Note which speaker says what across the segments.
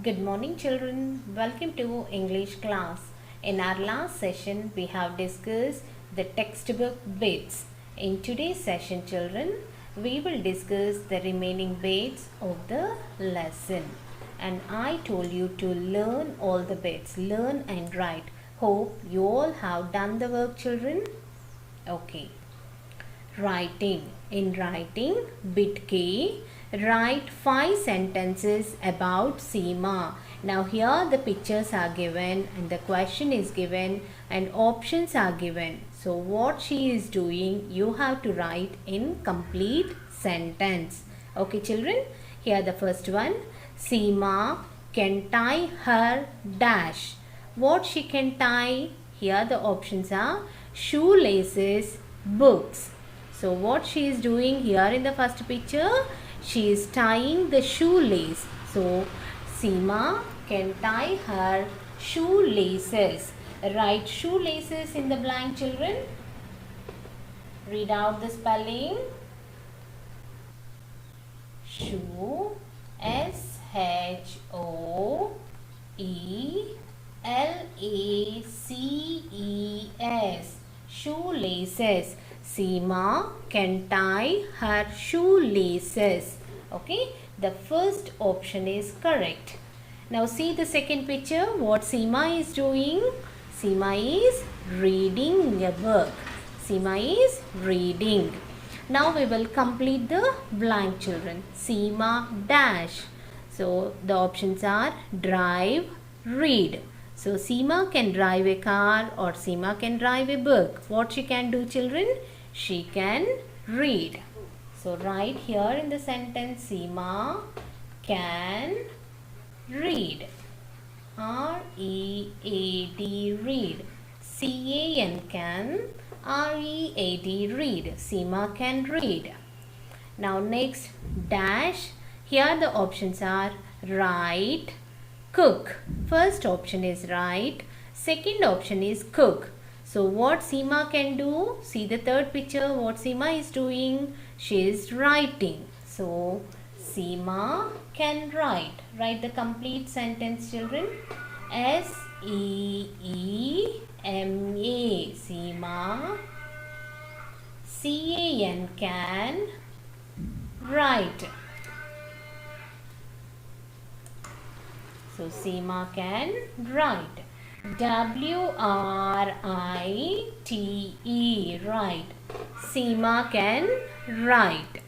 Speaker 1: Good morning, children. Welcome to English class. In our last session, we have discussed the textbook bits. In today's session, children, we will discuss the remaining bits of the lesson. And I told you to learn all the bits, learn and write. Hope you all have done the work, children. Okay. Writing. In writing, bit K, write 5 sentences about Seema. Now here the pictures are given and the question is given and options are given. So what she is doing, you have to write in complete sentence. Okay, children, here the first one. Seema can tie her dash. What she can tie? Here the options are shoelaces, books. So what she is doing here in the first picture, she is tying the shoelace. So Seema can tie her shoelaces. Write shoelaces in the blank, children. Read out the spelling. Shoe, S-H-O-E-L-A-C-E-S. Shoelaces. Seema can tie her shoelaces. Okay, the first option is correct. Now see the second picture. What Seema is doing? Seema is reading a book. Seema is reading. Now we will complete the blank, children. Seema dash. So the options are drive, read. So Seema can drive a car or Seema can drive a book. What she can do, children? She can read. So write here in the sentence, Seema can read. R-E-A-D, read. C-A-N, can. R-E-A-D, read. Seema can read. Now next, dash. Here the options are write, cook. First option is write. Second option is cook. So what Seema can do? See the third picture. What Seema is doing? She is writing. So Seema can write. Write the complete sentence, children. S-E-E-M-A. Seema. C-A-N, can write. So Seema can write. W-R-I-T-E, write. Seema can write.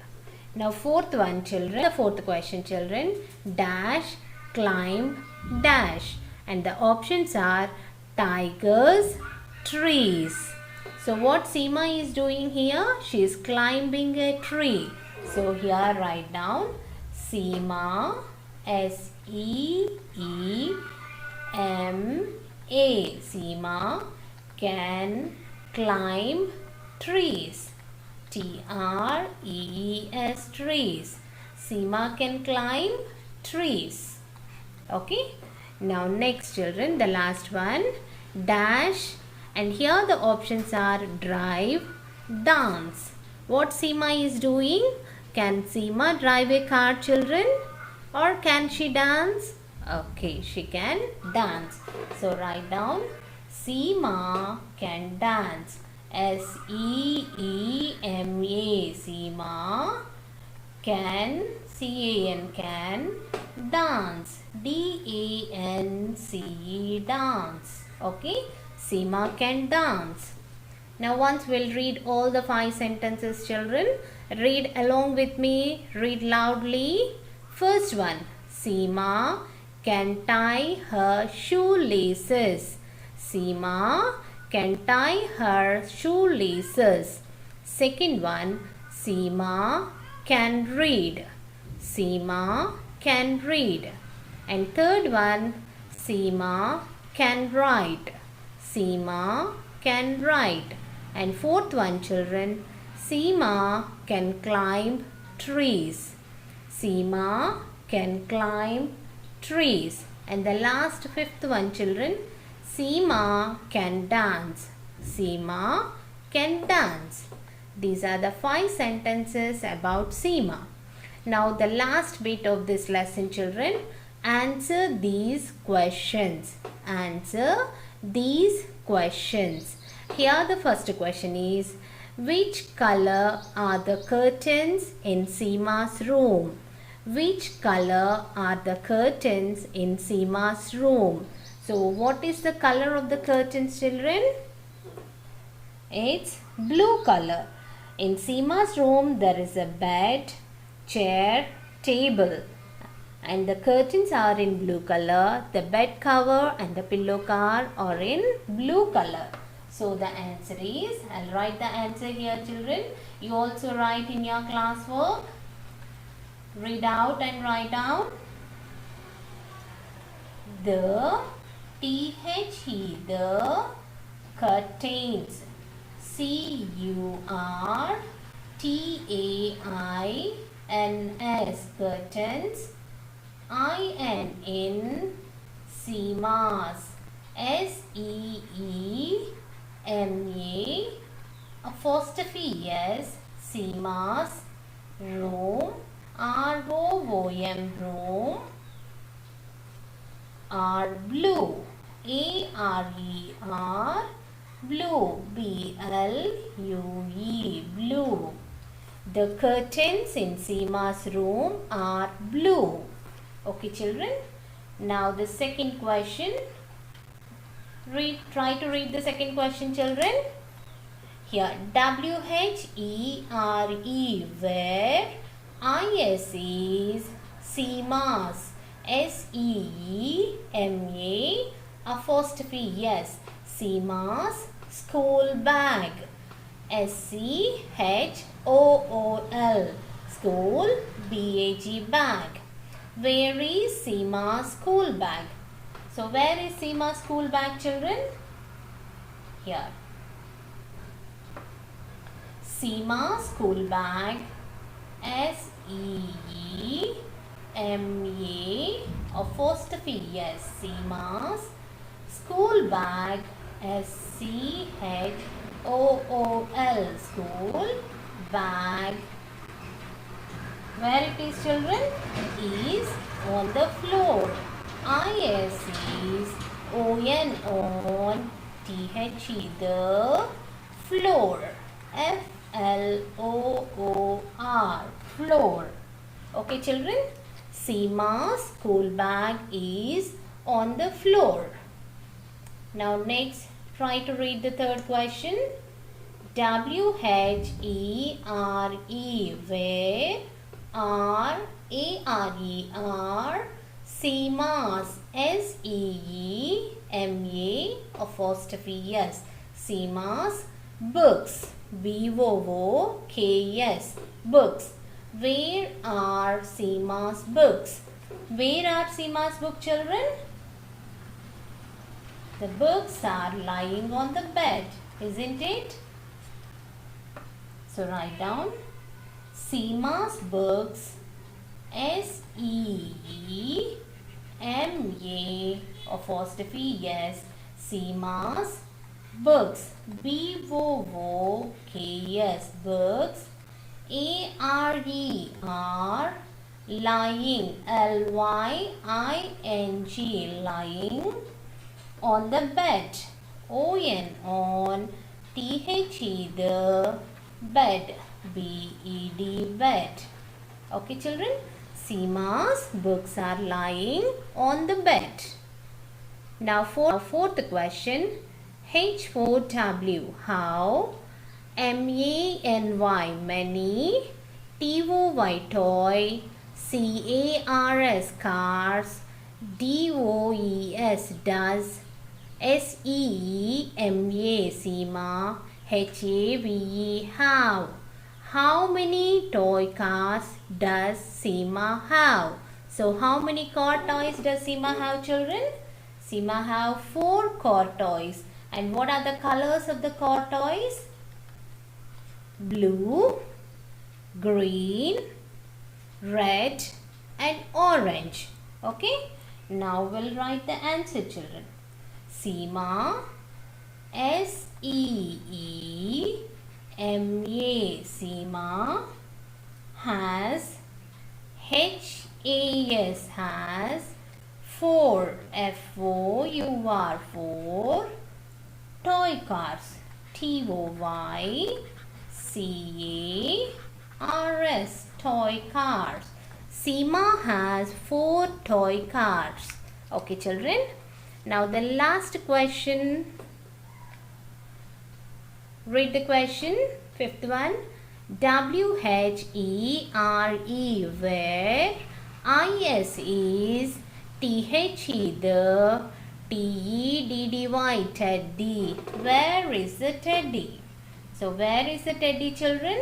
Speaker 1: Now fourth one, children. The fourth question, children. Dash, climb, dash. And the options are tigers, trees. So what Seema is doing here? She is climbing a tree. So here write down Seema, S-E-E-M-A. Seema can climb trees. T-R-E-E-S, trees. Seema can climb trees. Okay. Now next, children, the last one. Dash. And here the options are drive, dance. What Seema is doing? Can Seema drive a car, children? Or can she dance? Okay, she can dance. So write down Seema can dance. S-E-E-M-A. Seema can, C-A-N, can dance. D-A-N-C-E, dance. Okay, Seema can dance. Now once we'll read all the 5 sentences, children. Read along with me. Read loudly. First one. Seema can tie her shoelaces. Seema can tie her shoelaces. Second one. Seema can read. Seema can read. And third one. Seema can write. Seema can write. And fourth one, children. Seema can climb trees. Seema can climb trees. And the last fifth one, children. Seema can dance. Seema can dance. These are the 5 sentences about Seema. Now the last bit of this lesson, children. Answer these questions. Answer these questions. Here the first question is, which color are the curtains in Seema's room? Which color are the curtains in Seema's room? So what is the color of the curtains, children? It's blue color. In Seema's room there is a bed, chair, table, and the curtains are in blue color. The bed cover and the pillow cover are in blue color. So the answer is, I'll write the answer here, children. You also write in your classwork. Read out and write down. The T-H-E, the curtains. C-U-R-T-A-I-N-S, curtains. I-N in Seema's, S-E-E-M-A apostrophe S, Seema's room, R-O-O-M, room, are blue, A-R-E-R, blue, B-L-U-E, blue. The curtains in Seema's room are blue. Okay, children. Now the second question. Try to read the second question, children. Here, W-H-E-R-E, where I-S is Seema's, S-E-E-M-A apostrophe S, Seema's school bag, S-C-H-O-O-L, school B-A-G, bag. Where is Seema's school bag? So where is Seema's school bag, children? Here. Seema's school bag, S-E-E-M-A apostrophe S, Seema's school bag, S-C-H-O-O-L, school bag. Where it is, children? It is on the floor. I-S-E-S-O-N on T-H-E, the floor. F-L-O-O-R, floor. Okay, children? Seema's school bag is on the floor. Now next, try to read the third question. W-H-E-R-E, where R-A-R-E-R, Seema's, S-E-E-M-A apostrophe S, Seema's books, B-O-O-K-S, books. Where are Seema's books? Where are Seema's books, children? The books are lying on the bed, isn't it? So write down Seema's books, S-E-E-M-A apostrophe S, Seema's books, B-O-O-K-S, books. A-R-E-R, lying, L-Y-I-N-G, lying on the bed. O-N, on, T-H-E, the bed, B-E-D, bed. Okay, children? Seema's books are lying on the bed. Now fourth question. H-O-W, how? M-A-N-Y, many. T-O-Y, toy. C-A-R-S, cars. D-O-E-S, does. S-E-E-M-A, Seema. H-A-V-E, how. How many toy cars does Seema have? So how many car toys does Seema have, children? Seema have 4 car toys. And what are the colors of the car toys? Blue, green, red and orange. Okay. Now we'll write the answer, children. Seema, S-E-E-M-A, Seema, has, H-A-S, has Four. F-O-U-R. Four. Toy cars. T-O-Y-C-A-R-S. Toy cars. Seema has 4 toy cars. Okay, children. Now the last question. Read the question. Fifth one. W-H-E-R-E, where I-S is T-H-E, the T-E-D-D-Y, teddy. Where is the teddy? So where is the teddy, children?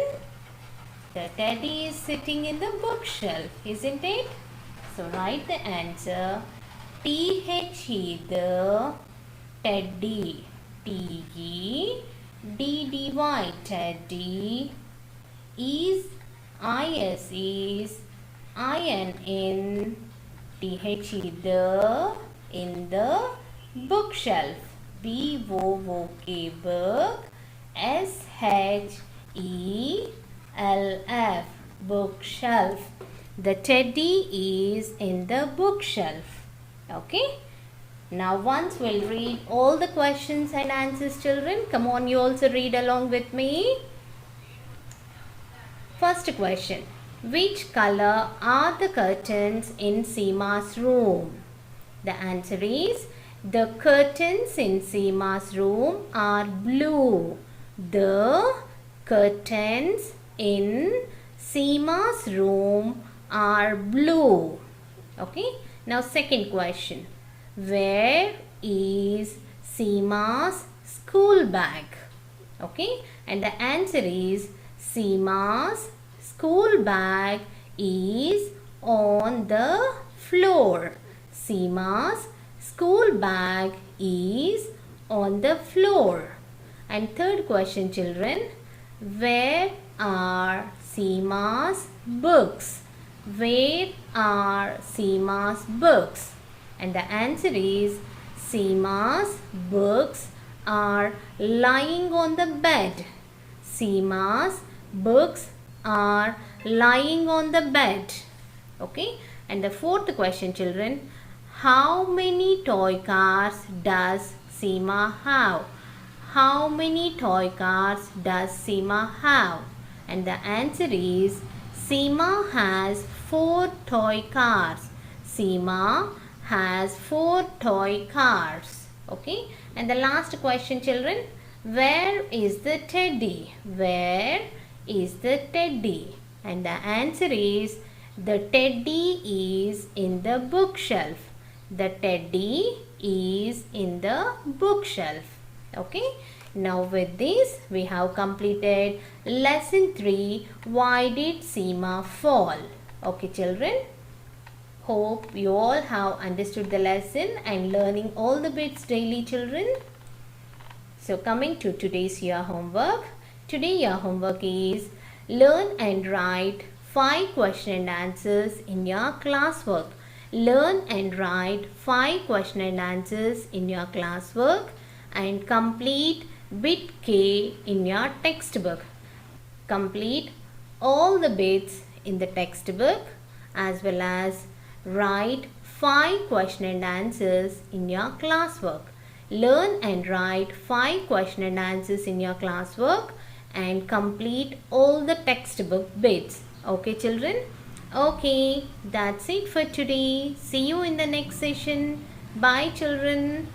Speaker 1: The teddy is sitting in the bookshelf, isn't it? So write the answer. T-H-E, the teddy. T-E-D-D-Y, teddy. Is I-S is I-N-N. T-H-E, the, in the bookshelf. B-O-O-K, book. S-H-E-L-F, bookshelf. The teddy is in the bookshelf. Okay. Now once we'll read all the questions and answers, children. Come on, you also read along with me. First question. Which color are the curtains in Seema's room? The answer is, the curtains in Seema's room are blue. The curtains in Seema's room are blue. Okay. Now second question. Where is Seema's school bag? Okay. And the answer is, Seema's school bag is on the floor. Seema's school bag is on the floor. And third question, children. Where are Seema's books? Where are Seema's books? And the answer is, Seema's books are lying on the bed. Seema's books are lying on the bed. Okay. And the fourth question, children. How many toy cars does Seema have? How many toy cars does Seema have? And the answer is, Seema has 4 toy cars. Seema has 4 toy cars. Okay. And the last question, children. Where is the teddy? Where is the teddy? And the answer is, the teddy is in the bookshelf. The teddy is in the bookshelf. Okay. Now with this, we have completed lesson 3. Why did Seema fall? Okay, children. Hope you all have understood the lesson and learning all the bits daily, children. So coming to today's year homework. Today your homework is learn and write 5 question and answers in your classwork. Learn and write 5 question and answers in your classwork and complete bit K in your textbook. Complete all the bits in the textbook as well as write 5 question and answers in your classwork. Learn and write 5 question and answers in your classwork and complete all the textbook bits. Okay, children? Okay, that's it for today. See you in the next session. Bye, children.